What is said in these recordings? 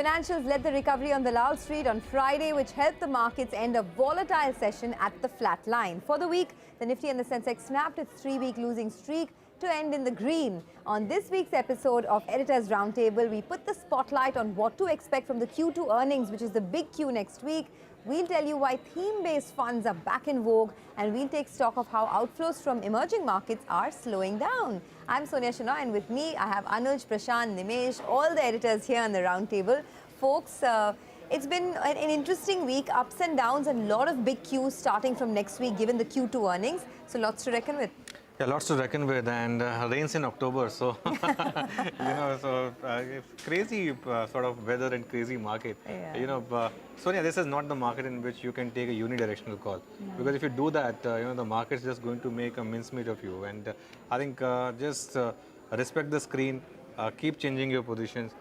Financials led the recovery on the Wall Street on Friday, which helped the markets end a volatile session at the flat line. For the week, the Nifty and the Sensex snapped its 3-week losing streak to end in the green. On this week's episode of Editors Roundtable, we put the spotlight on what to expect from the Q2 earnings, which is the big Q next week. We'll tell you why theme-based funds are back in vogue, and we'll take stock of how outflows from emerging markets are slowing down. I'm Sonia Shanoy, and with me I have Anuj, Prashant, Nimesh, all the editors here on the roundtable. Folks, it's been an interesting week, ups and downs, and a lot of big Qs starting from next week given the Q2 earnings. So lots to reckon with. Yeah, lots to reckon with, and rains in October, so it's crazy sort of weather and crazy market. Yeah. Sonia, this is not the market in which you can take a unidirectional call, because if you do that, the market's just going to make a mincemeat of you. And I think just respect the screen, keep changing your positions,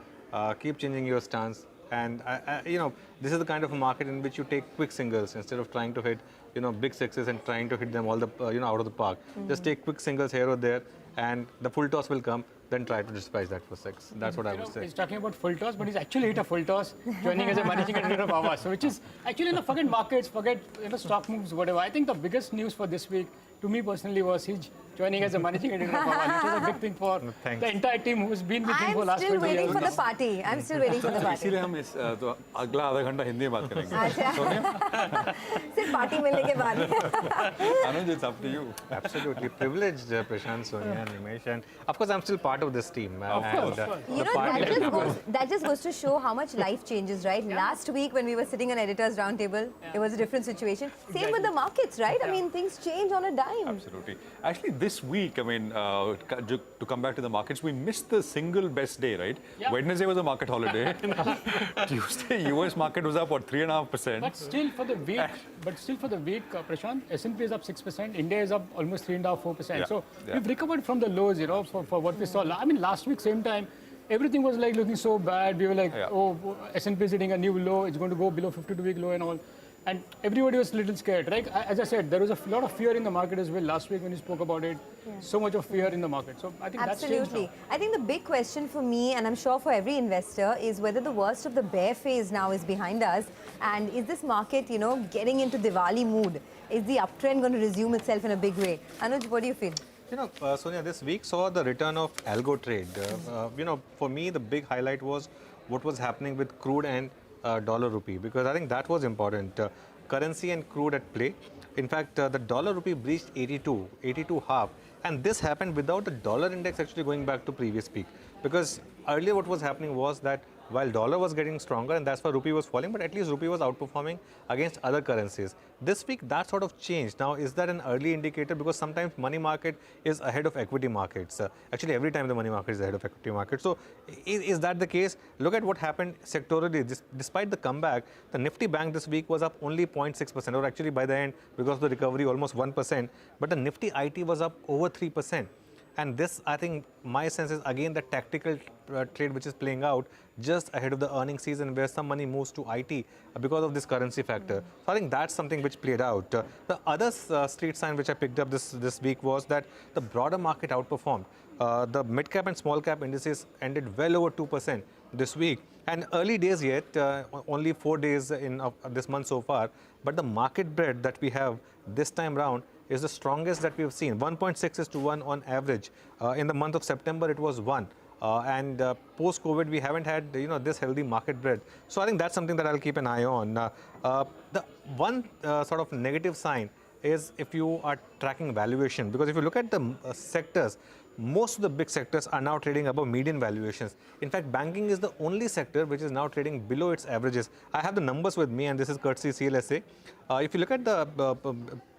keep changing your stance. And this is the kind of a market in which you take quick singles instead of trying to hit big sixes and trying to hit them all the out of the park. Just take quick singles here or there, and the full toss will come. Then try to despise that for six. That's what I would say. He's talking about full toss, but he's actually hit a full toss, joining as a managing editor of Avas. So which is actually forget markets, forget stock moves, whatever. I think the biggest news for this week, to me personally, was he's joining as a managing editor of Avas, which is a big thing for the entire team who's been with him for last 20 years. I'm still waiting for the party. I'm still waiting for the party. इसीलिए हम इस तो अगला आधा घंटा हिंदी में बात करेंगे. अच्छा. सिर्फ पार्टी मिलने के बाद. Anuj, it's up to you. Absolutely privileged, Prashant, Sonia, and Nimesh, and of course I'm still part of this team. Of course. That just goes to show how much life changes, right? Yeah. Last week when we were sitting on Editors Roundtable, it was a different situation. Same with the markets, right? I mean, things change on a dime. Absolutely. Actually, this week, I mean, to come back to the markets, we missed the single best day, right? Yeah. Wednesday was a market holiday. Tuesday, US market was up, what, 3.5%. But still for the week, Prashant, S&P is up 6%, India is up almost 3.5%, 4%. Yeah. So we've recovered from the lows, for what we saw. I mean, last week, same time, everything was like looking so bad. We were like, oh, S&P is hitting a new low. It's going to go below 52-week low and all. And everybody was a little scared, right? As I said, there was a lot of fear in the market as well last week when you spoke about it. Yeah. So much of fear in the market. So I think that's changed now. I think the big question for me, and I'm sure for every investor, is whether the worst of the bear phase now is behind us. And is this market, getting into Diwali mood? Is the uptrend going to resume itself in a big way? Anuj, what do you feel? Sonia, this week saw the return of algo trade. For me, the big highlight was what was happening with crude and dollar rupee, because I think that was important. Currency and crude at play. In fact, the dollar rupee breached 82 half, and this happened without the dollar index actually going back to previous peak. Because earlier what was happening was that while dollar was getting stronger and that's why rupee was falling, but at least rupee was outperforming against other currencies. This week that sort of changed. Now, is that an early indicator? Because sometimes money market is ahead of equity markets. Actually, every time the money market is ahead of equity market. So, is that the case? Look at what happened sectorally. Despite the comeback, the Nifty Bank this week was up only 0.6%, or actually by the end, because of the recovery, almost 1%. But the Nifty IT was up over 3%. And this, I think, my sense is again the tactical trade which is playing out just ahead of the earnings season, where some money moves to IT because of this currency factor. So I think that's something which played out. The other street sign which I picked up this week was that the broader market outperformed. The mid cap and small cap indices ended well over 2% this week. And early days yet, only 4 days in this month so far. But the market breadth that we have this time round is the strongest that we've seen. 1.6 is to 1 on average. In the month of September, it was 1. And post-COVID, we haven't had this healthy market breadth. So I think that's something that I'll keep an eye on. The one sort of negative sign is if you are tracking valuation. Because if you look at the sectors, most of the big sectors are now trading above median valuations. In fact, banking is the only sector which is now trading below its averages. I have the numbers with me, and this is courtesy CLSA. If you look at the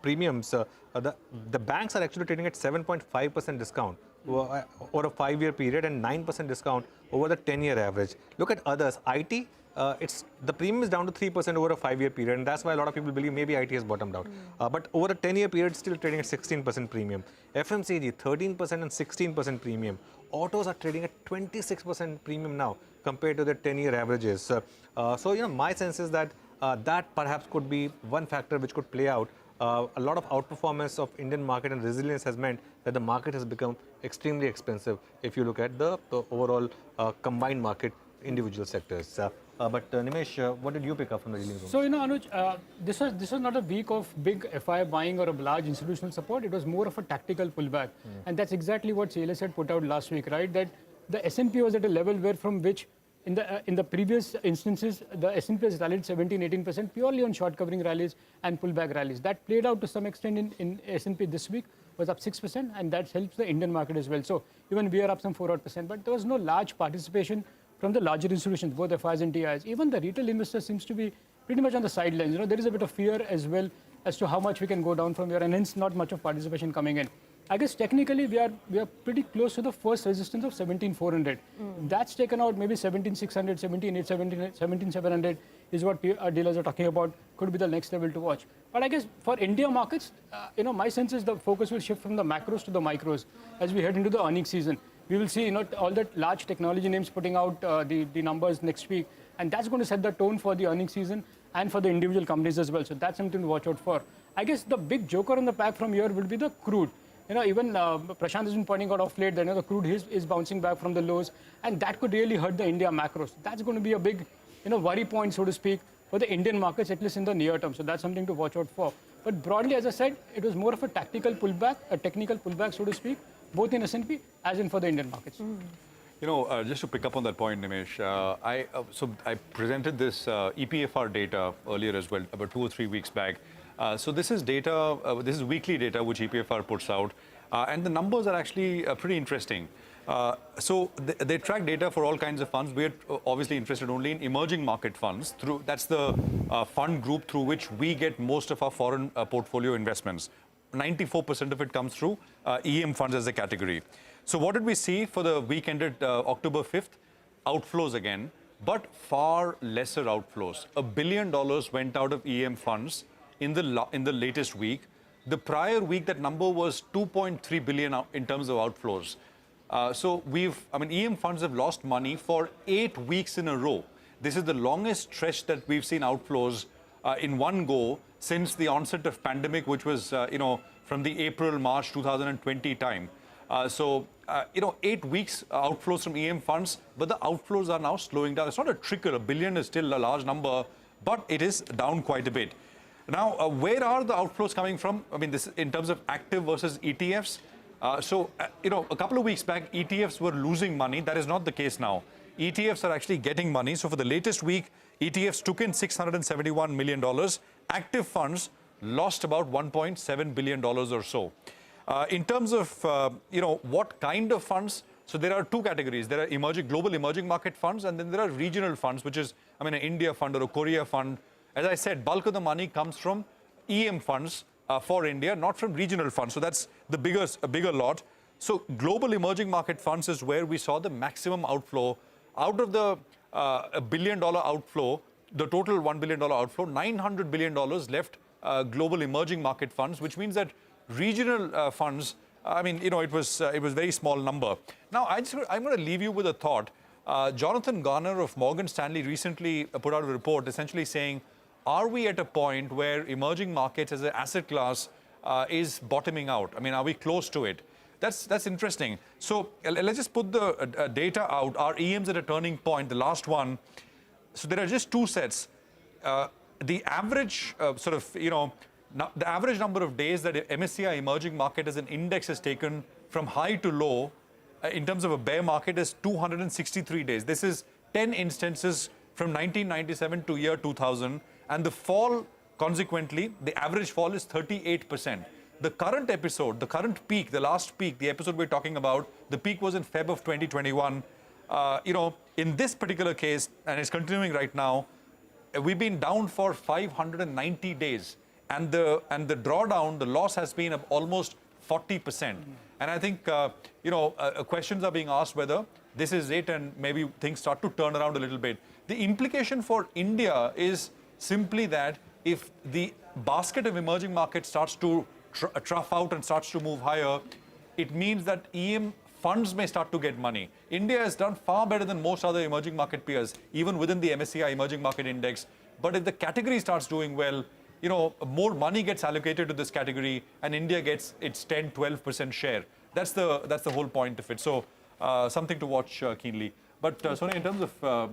premiums, the banks are actually trading at 7.5% discount over a 5-year period and 9% discount over the 10-year average. Look at others. IT, the premium is down to 3% over a 5-year period, and that's why a lot of people believe maybe IT has bottomed out. But over a 10-year period, still trading at 16% premium. FMCG, 13% and 16% premium. Autos are trading at 26% premium now compared to their 10-year averages. So, my sense is that that perhaps could be one factor which could play out. A lot of outperformance of Indian market and resilience has meant that the market has become extremely expensive if you look at the overall combined market individual sectors. But Nimesh, what did you pick up from the dealing room? So, Anuj, this was not a week of big FI buying or a large institutional support. It was more of a tactical pullback. And that's exactly what CLS had put out last week, right? That the S&P was at a level where from which in the previous instances, the S&P has rallied 17-18% purely on short covering rallies and pullback rallies. That played out to some extent in S&P this week, was up 6%, and that helps the Indian market as well. So even we are up some 4%, but there was no large participation from the larger institutions, both FIs and TIs. Even the retail investor seems to be pretty much on the sidelines. There is a bit of fear as well as to how much we can go down from here, and hence not much of participation coming in. I guess technically we are pretty close to the first resistance of 17,400. That's taken out maybe 17,600, 17,800, 17,700 is what our dealers are talking about. Could be the next level to watch. But I guess for India markets, my sense is the focus will shift from the macros to the micros as we head into the earnings season. We will see all the large technology names putting out the numbers next week, and that's going to set the tone for the earnings season and for the individual companies as well. So that's something to watch out for. I guess the big joker in the pack from here would be the crude. Even Prashant has been pointing out off late that the crude is bouncing back from the lows, and that could really hurt the India macros. That's going to be a big worry point, so to speak, for the Indian markets, at least in the near term. So that's something to watch out for. But broadly, as I said, it was more of a tactical pullback, a technical pullback, so to speak, both in S&P as in for the Indian markets. Just to pick up on that point, Nimesh, I presented this EPFR data earlier as well, about 2 or 3 weeks back. So this is data, this is weekly data which EPFR puts out, and the numbers are actually pretty interesting. So they track data for all kinds of funds. We're obviously interested only in emerging market funds. That's the fund group through which we get most of our foreign portfolio investments. 94% of it comes through EM funds as a category. So what did we see for the week ended October 5th? Outflows again, but far lesser outflows. $1 billion went out of EM funds in the latest week. The prior week, that number was 2.3 billion in terms of outflows. So EM funds have lost money for 8 weeks in a row. This is the longest stretch that we've seen outflows in one go since the onset of pandemic, which was, from the April-March 2020 time. 8 weeks outflows from EM funds, but the outflows are now slowing down. It's not a trickle. $1 billion is still a large number, but it is down quite a bit. Now, where are the outflows coming from? This is in terms of active versus ETFs. A couple of weeks back, ETFs were losing money. That is not the case now. ETFs are actually getting money. So for the latest week, ETFs took in $671 million. Active funds lost about $1.7 billion or so. In terms of, what kind of funds, so there are two categories. There are global emerging market funds, and then there are regional funds, which is, an India fund or a Korea fund. As I said, bulk of the money comes from EM funds for India, not from regional funds. So that's a bigger lot. So global emerging market funds is where we saw the maximum outflow. Out of the $1 billion outflow, the total $1 billion outflow, $900 billion left global emerging market funds, which means that regional funds, it was a very small number. Now, I'm going to leave you with a thought. Jonathan Garner of Morgan Stanley recently put out a report essentially saying, are we at a point where emerging markets as an asset class is bottoming out? Are we close to it? That's interesting. So let's just put the data out. Our EMs at a turning point, the last one. So there are just two sets. The average the average number of days that MSCI emerging market as an index has taken from high to low in terms of a bear market is 263 days. This is 10 instances from 1997 to year 2000. And the fall, consequently, the average fall is 38%. The current episode, the current peak, the last peak, the episode we're talking about, the peak was in Feb of 2021. In this particular case, and it's continuing right now, we've been down for 590 days. And the drawdown, the loss has been of almost 40%. And I think, questions are being asked whether this is it and maybe things start to turn around a little bit. The implication for India is simply that if the basket of emerging markets starts to trough out and starts to move higher, it means that EM funds may start to get money. India has done far better than most other emerging market peers, even within the MSCI emerging market index. But if the category starts doing well, more money gets allocated to this category and India gets its 10-12% share. That's the whole point of it. So something to watch keenly. But Sonia, in terms of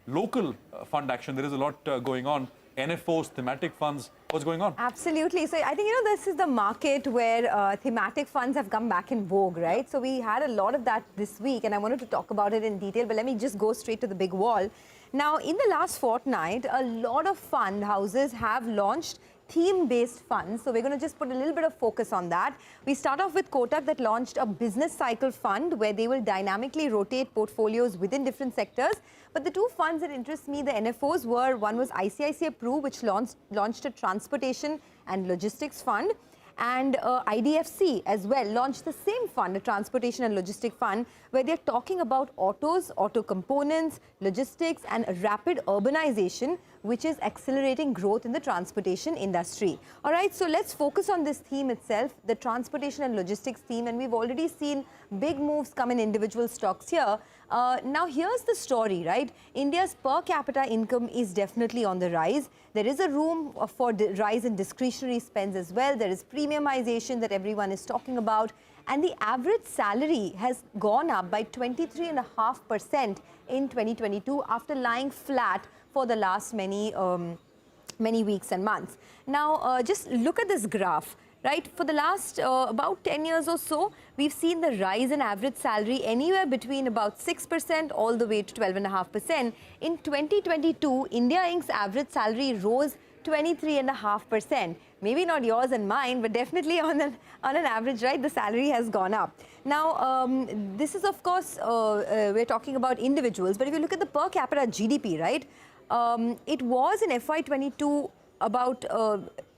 local fund action. There is a lot going on. NFOs, thematic funds, what's going on? Absolutely. So I think, this is the market where thematic funds have come back in vogue, right? So we had a lot of that this week, and I wanted to talk about it in detail, but let me just go straight to the big wall. Now, in the last fortnight, a lot of fund houses have launched theme-based funds. So we're going to just put a little bit of focus on that. We start off with Kotak that launched a business cycle fund where they will dynamically rotate portfolios within different sectors. But the two funds that interest me, the NFOs, were one was ICICI Pru, which launched a transportation and logistics fund. And IDFC as well launched the same fund, a transportation and logistic fund, where they're talking about autos, auto components, logistics, and rapid urbanization, which is accelerating growth in the transportation industry. All right, so let's focus on this theme itself, the transportation and logistics theme, and we've already seen big moves come in individual stocks here. Now, here's the story, right? India's per capita income is definitely on the rise. There is a room for rise in discretionary spends as well. There is premiumization that everyone is talking about. And the average salary has gone up by 23.5% in 2022 after lying flat for the last many weeks and months. Now, just look at this graph. Right, for the last about 10 years or so, we've seen the rise in average salary anywhere between about 6% all the way to 12.5%. In 2022, India Inc.'s average salary rose 23.5%. Maybe not yours and mine, but definitely on an average, right, the salary has gone up. Now, this is, of course, we're talking about individuals, but if you look at the per capita GDP, right, it was in FY22 about,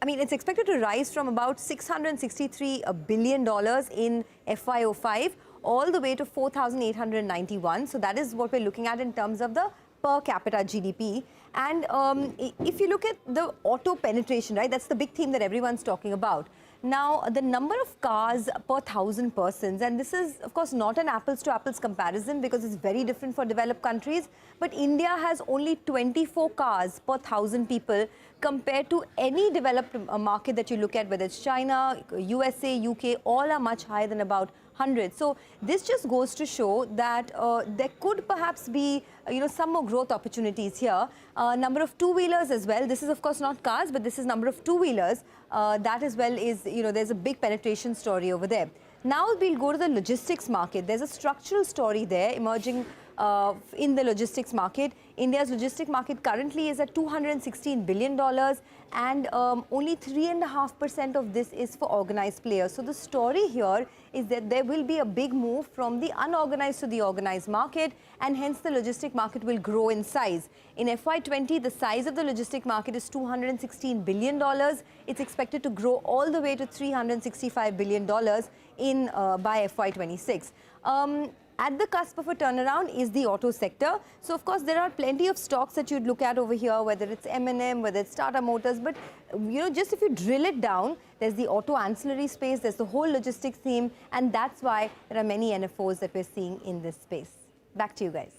it's expected to rise from about $663 billion in FY05 all the way to 4,891. So that is what we're looking at in terms of the per capita GDP. And if you look at the auto penetration, right, that's the big theme that everyone's talking about. Now, the number of cars per 1,000 persons, and this is, of course, not an apples-to-apples comparison because it's very different for developed countries, but India has only 24 cars per 1,000 people compared to any developed market that you look at, whether it's China, USA, UK, all are much higher than about 100. So this just goes to show that there could perhaps be, some more growth opportunities here. Number of two-wheelers as well. This is, of course, not cars, but this is number of two-wheelers. That as well is, there's a big penetration story over there. Now we'll go to the logistics market. There's a structural story there emerging in the logistics market. India's logistics market currently is at $216 billion, and only 3.5% of this is for organized players. So the story here is that there will be a big move from the unorganized to the organized market, and hence the logistic market will grow in size. In FY20, the size of the logistic market is $216 billion. It's expected to grow all the way to $365 billion by FY26. At the cusp of a turnaround is the auto sector. So, of course, there are plenty of stocks that you'd look at over here, whether it's M&M, whether it's Tata Motors. But, just if you drill it down, there's the auto ancillary space, there's the whole logistics theme, and that's why there are many NFOs that we're seeing in this space. Back to you guys.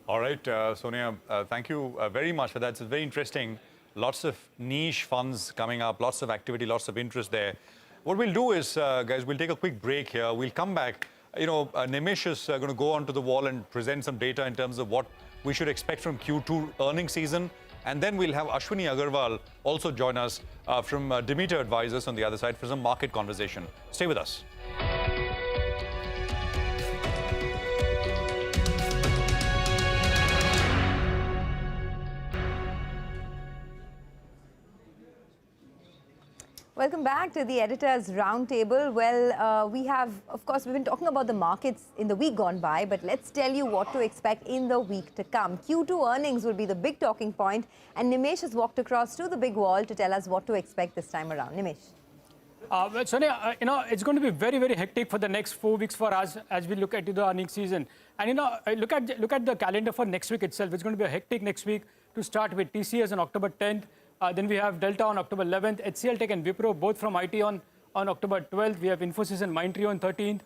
All right, Sonia, thank you very much for that. It's very interesting. Lots of niche funds coming up, lots of activity, lots of interest there. What we'll do is, guys, we'll take a quick break here. We'll come back. Nimish is going to go onto the wall and present some data in terms of what we should expect from Q2 earnings season. And then we'll have Ashwini Agarwal also join us from Demeter Advisors on the other side for some market conversation. Stay with us. Welcome back to the Editors Roundtable. Well, we've been talking about the markets in the week gone by, but let's tell you what to expect in the week to come. Q2 earnings will be the big talking point, and Nimesh has walked across to the big wall to tell us what to expect this time around. Nimesh. Well, Sonia, it's going to be very, very hectic for the next 4 weeks for us as we look at the earnings season. And, look at the calendar for next week itself. It's going to be a hectic next week to start with TCS on October 10th. Then we have Delta on October 11th, HCL Tech and Wipro, both from IT on October 12th. We have Infosys and Mindtree on 13th.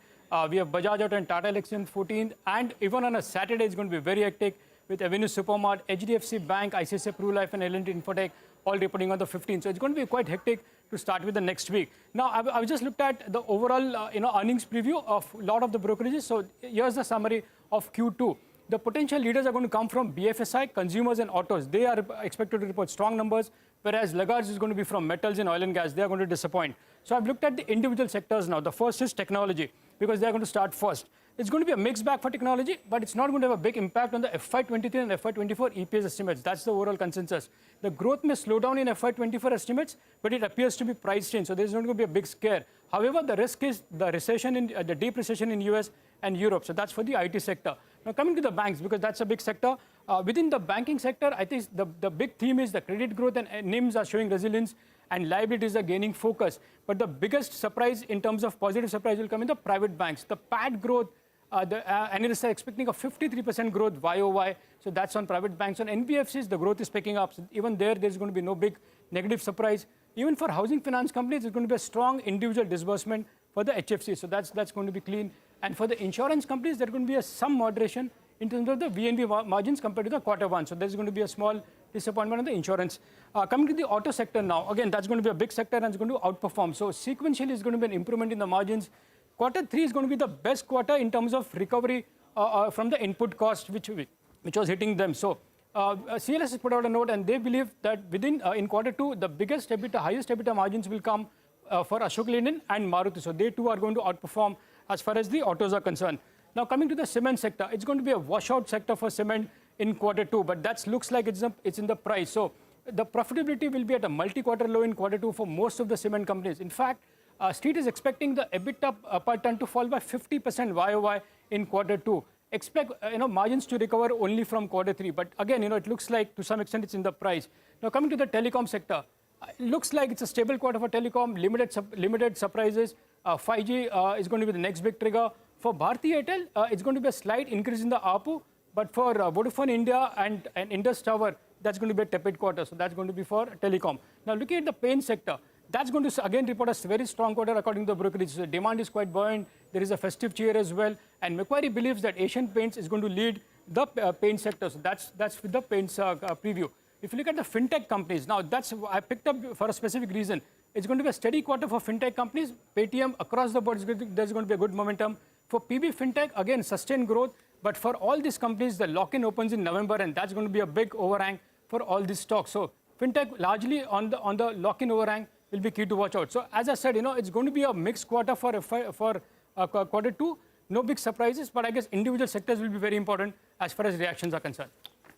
We have Bajaj Auto and Tata Elxsi on 14th. And even on a Saturday, it's going to be very hectic with Avenue Supermart, HDFC Bank, ICICI Pru Life and L&T Infotech all reporting on the 15th. So it's going to be quite hectic to start with the next week. Now, I've just looked at the overall earnings preview of a lot of the brokerages. So here's the summary of Q2. The potential leaders are going to come from BFSI, consumers and autos. They are expected to report strong numbers, whereas laggards is going to be from metals and oil and gas. They are going to disappoint. So I've looked at the individual sectors now. The first is technology, because they are going to start first. It's going to be a mixed bag for technology, but it's not going to have a big impact on the FY23 and FY24 EPS estimates. That's the overall consensus. The growth may slow down in FY24 estimates, but it appears to be priced in, so there's not going to be a big scare. However, the risk is the recession, the deep recession in US and Europe. So that's for the IT sector. Now coming to the banks, because that's a big sector. Within the banking sector, I think the big theme is the credit growth and NIMs are showing resilience and liabilities are gaining focus. But the biggest surprise in terms of positive surprise will come in the private banks. The PAT growth, the analysts are expecting a 53% growth YOY. So that's on private banks. On NBFCs, the growth is picking up. So even there's going to be no big negative surprise. Even for housing finance companies, there's going to be a strong individual disbursement for the HFC. So that's going to be clean. And for the insurance companies, there's going to be some moderation in terms of the VNB margins compared to the Q1. So there's going to be a small disappointment on the insurance. Coming to the auto sector now, again, that's going to be a big sector and it's going to outperform. So sequentially, it's going to be an improvement in the margins. Q3 is going to be the best quarter in terms of recovery from the input cost, which was hitting them. So CLS has put out a note, and they believe that in Q2, the biggest EBITDA, highest EBITDA margins will come for Ashok Leyland and Maruti. So they too are going to outperform as far as the autos are concerned. Now coming to the cement sector, it's going to be a washout sector for cement in Q2, but that looks like it's in the price. So the profitability will be at a multi-quarter low in Q2 for most of the cement companies. In fact, Street is expecting the EBITDA per ton to fall by 50% YOY in Q2. Expect margins to recover only from Q3. But again, it looks like to some extent it's in the price. Now coming to the telecom sector, it looks like it's a stable quarter for telecom, limited surprises. 5G is going to be the next big trigger. For Bharti Airtel, it's going to be a slight increase in the ARPU. But for Vodafone India and Indus Tower, that's going to be a tepid quarter. So that's going to be for telecom. Now looking at the paint sector, that's going to again report a very strong quarter according to the brokerage. So demand is quite buoyant. There is a festive cheer as well. And Macquarie believes that Asian Paints is going to lead the paint sector. So that's with the paints preview. If you look at the fintech companies, now that's I picked up for a specific reason. It's going to be a steady quarter for fintech companies. Paytm across the board, there's going to be a good momentum. For PB Fintech, again, sustained growth. But for all these companies, the lock-in opens in November, and that's going to be a big overhang for all these stocks. So fintech largely on the lock-in overhang will be key to watch out. So as I said, it's going to be a mixed quarter for Q2. No big surprises, but I guess individual sectors will be very important as far as reactions are concerned.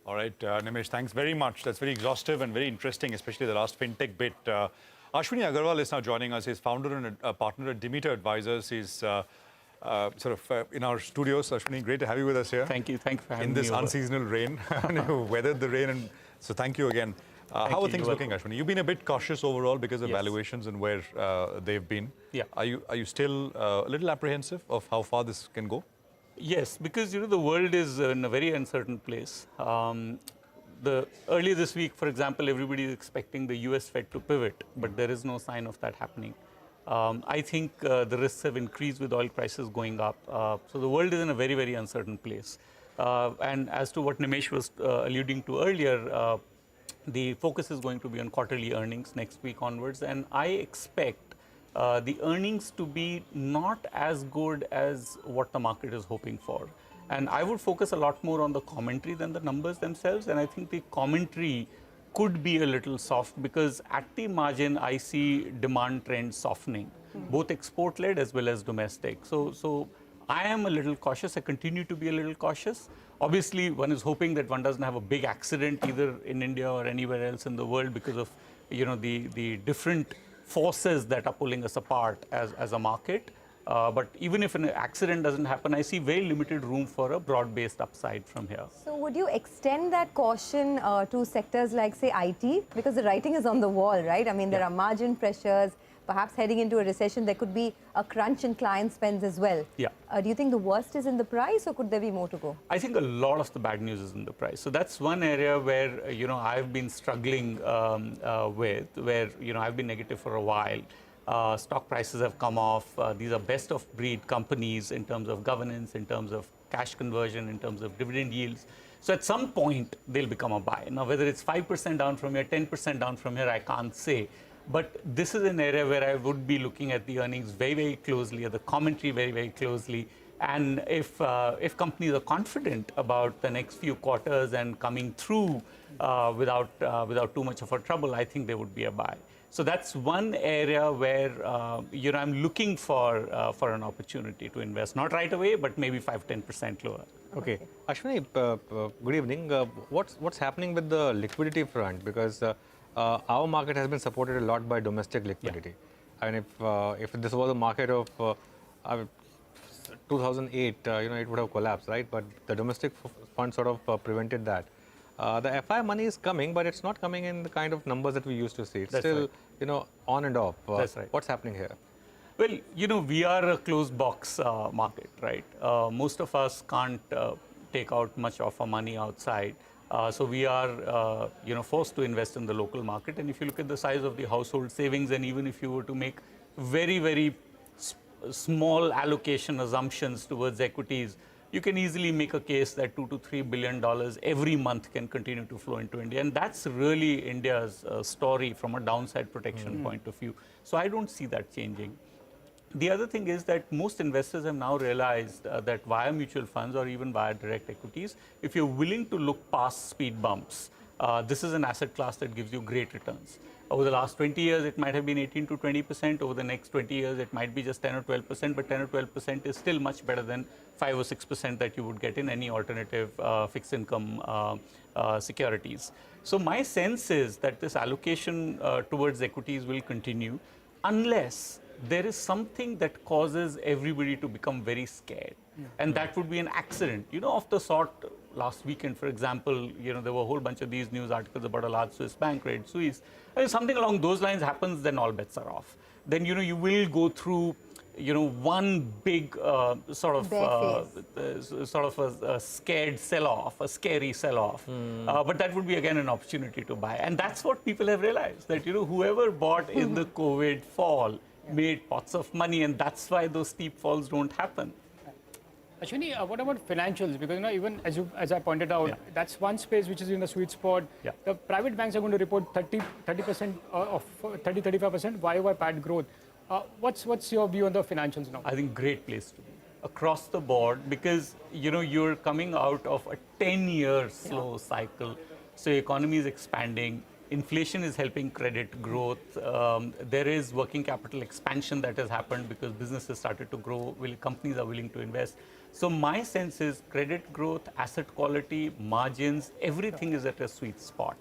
All right, Nimesh, thanks very much. That's very exhaustive and very interesting, especially the last fintech bit. Ashwini Agarwal is now joining us. He's founder and a partner at Demeter Advisors. He's in our studios. Ashwini, great to have you with us here. Thank you. Thank you for having me. In this unseasonal rain. You weathered the rain, and so thank you again. How are things looking, Ashwini? You've been a bit cautious overall because of valuations and where they've been. Yeah. Are you still a little apprehensive of how far this can go? Yes, because the world is in a very uncertain place. Earlier this week, for example, everybody is expecting the US Fed to pivot, but there is no sign of that happening. I think the risks have increased with oil prices going up. So the world is in a very, very uncertain place. And as to what Nimesh was alluding to earlier, the focus is going to be on quarterly earnings next week onwards. And I expect the earnings to be not as good as what the market is hoping for. And I would focus a lot more on the commentary than the numbers themselves. And I think the commentary could be a little soft because at the margin, I see demand trends softening, both export-led as well as domestic. So I am a little cautious. I continue to be a little cautious. Obviously, one is hoping that one doesn't have a big accident either in India or anywhere else in the world because of the different forces that are pulling us apart as a market. But even if an accident doesn't happen, I see very limited room for a broad-based upside from here. So would you extend that caution to sectors like, say, IT? Because the writing is on the wall, right? I mean, there are margin pressures. Perhaps heading into a recession, there could be a crunch in client spends as well. Yeah. Do you think the worst is in the price, or could there be more to go? I think a lot of the bad news is in the price. So that's one area where, I've been struggling with, where, I've been negative for a while. Stock prices have come off. These are best of breed companies in terms of governance, in terms of cash conversion, in terms of dividend yields. So at some point, they'll become a buy. Now, whether it's 5% down from here, 10% down from here, I can't say. But this is an area where I would be looking at the earnings very, very closely, at the commentary very, very closely, And if companies are confident about the next few quarters and coming through without too much of a trouble, I think there would be a buy. So that's one area where I'm looking for an opportunity to invest, not right away, but maybe 5-10% lower. Okay, Ashwini, good evening. What's happening with the liquidity front? Because our market has been supported a lot by domestic liquidity. And if this was a market of 2008, it would have collapsed, right? But the domestic fund sort of prevented that. The FI money is coming, but it's not coming in the kind of numbers that we used to see. It's still, on and off. That's right. What's happening here? Well, we are a closed box market, right? Most of us can't take out much of our money outside. So we are, forced to invest in the local market. And if you look at the size of the household savings, and even if you were to make very, very small allocation assumptions towards equities, you can easily make a case that $2 to $3 billion every month can continue to flow into India. And that's really India's story from a downside protection point of view. So I don't see that changing. The other thing is that most investors have now realized that via mutual funds or even via direct equities, if you're willing to look past speed bumps, this is an asset class that gives you great returns. Over the last 20 years, it might have been 18 to 20%. Over the next 20 years, it might be just 10 or 12%, but 10 or 12% is still much better than 5 or 6% that you would get in any alternative fixed income securities. So my sense is that this allocation towards equities will continue unless there is something that causes everybody to become very scared. And that would be an accident, of the sort last weekend, for example, there were a whole bunch of these news articles about a large Swiss bank, Credit Suisse. If something along those lines happens, then all bets are off. Then, you will go through, one big sort of a scared sell-off, a scary sell-off. But that would be, again, an opportunity to buy. And that's what people have realized, that, whoever bought in the COVID fall made pots of money, and that's why those steep falls don't happen. Ashwini, what about financials? Because even as I pointed out, that's one space which is in the sweet spot. The private banks are going to report 30% of 30-35% YOY PAT growth. What's your view on the financials now? I think great place to be across the board, because you're coming out of a 10-year slow cycle. So your economy is expanding. Inflation is helping credit growth. There is working capital expansion that has happened because businesses started to grow, companies are willing to invest. So my sense is credit growth, asset quality, margins, everything is at a sweet spot.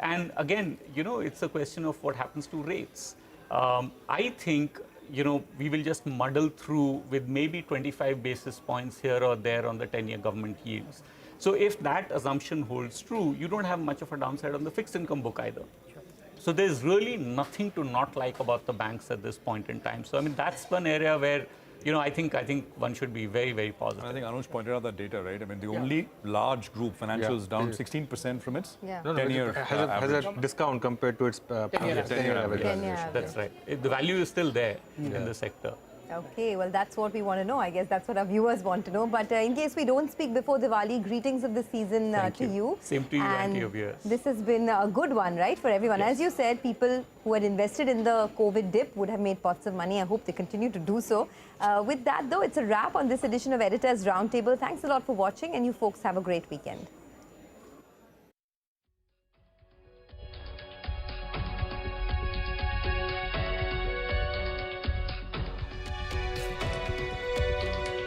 And again, it's a question of what happens to rates. I think, we will just muddle through with maybe 25 basis points here or there on the 10-year government yields. So if that assumption holds true, you don't have much of a downside on the fixed income book either. So there's really nothing to not like about the banks at this point in time. So that's one area where, I think one should be very, very positive. I think Anuj pointed out that data, right? The only large group, financials, down 16% from its 10-year has a discount compared to its 10-year average. That's right. The value is still there in the sector. Okay, well, that's what we want to know. I guess that's what our viewers want to know. But in case we don't speak before Diwali, greetings of the season to you. Same to you and to your viewers. This has been a good one, right, for everyone. As you said, people who had invested in the COVID dip would have made pots of money. I hope they continue to do so. With that, though, it's a wrap on this edition of Editors Roundtable. Thanks a lot for watching, and you folks have a great weekend.